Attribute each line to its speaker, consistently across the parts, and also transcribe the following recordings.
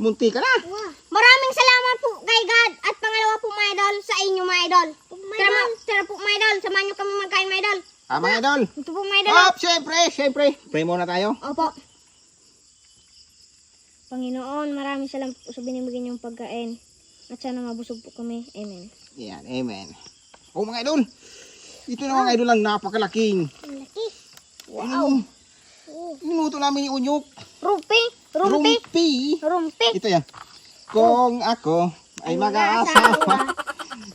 Speaker 1: Munti ka na.
Speaker 2: Maraming salamat po kay God at pangalawa po mga idol sa inyo mga idol. Tara po mga idol, samahan nyo kami magkain mga idol.
Speaker 1: Mga idol.
Speaker 2: Ito po mga idol.
Speaker 1: Hop, syempre. Pray muna tayo.
Speaker 2: Opo. Panginoon, maraming salamat po sa binibigyan niyong pagkain. At sana mabusog po kami. Amen.
Speaker 1: Yan, amen. Oh mga idol. Ito na mga idol ang napakalaking.
Speaker 2: Ang laki.
Speaker 1: Wow. Minuto namin yung unyok.
Speaker 2: Rumpi.
Speaker 1: Ito yan. Kung ako ay mag-aasawa,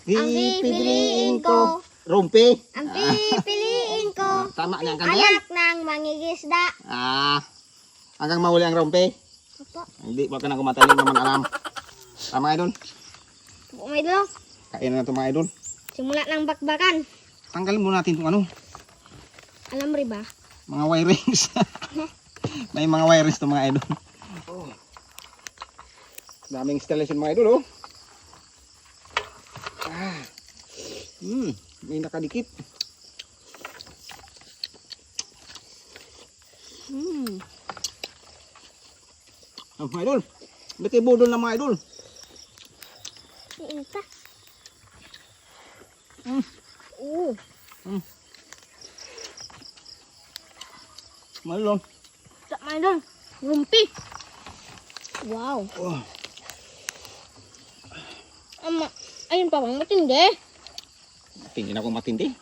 Speaker 1: pipiliin ko. Rumpi.
Speaker 2: Ang pipiliin ko.
Speaker 1: Tama na ang kanya.
Speaker 2: Anak ng mangingisda.
Speaker 1: Hanggang mahuli ang rumpi.
Speaker 2: Opo.
Speaker 1: Hindi, wag ka na kumataling naman alam. Mga idol.
Speaker 2: Opo mga idol.
Speaker 1: Kain na ito mga idol.
Speaker 2: Simula ng bakbakan.
Speaker 1: Tanggalin muna natin itong ano.
Speaker 2: Alam mo ba?
Speaker 1: Mga wirings. May mga wirings ito mga idol. Daming installation mga idol oh. May nakadikit. Mga idol. Ba't ibudol na mga idol?
Speaker 2: Iinta.
Speaker 1: Malong.
Speaker 2: Mga idol. Rumpi. Wow. Ayun pa bang matindi?
Speaker 1: Tingin ako matindi.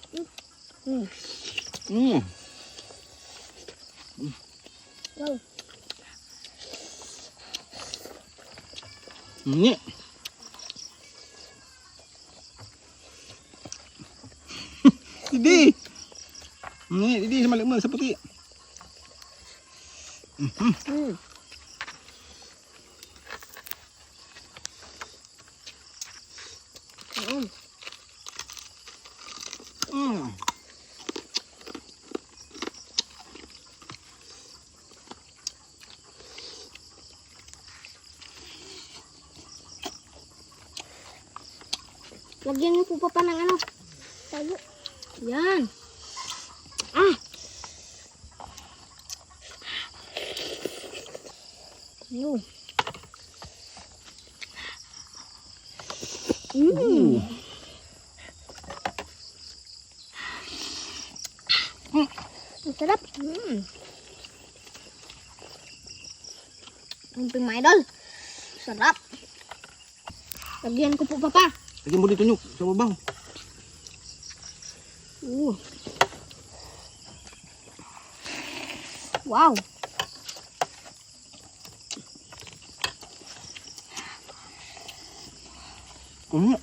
Speaker 2: Wow.
Speaker 1: Hindi sa malimang sa puti.
Speaker 2: Lagyan niyo po pa ng ano. Tayo. Yan. Ayun. Ang sarap. Ang mga idol. Sarap. Lagyan ko po papa.
Speaker 1: Lagyan mo dito nyuk sa babaw.
Speaker 2: Wow.
Speaker 1: Kunya.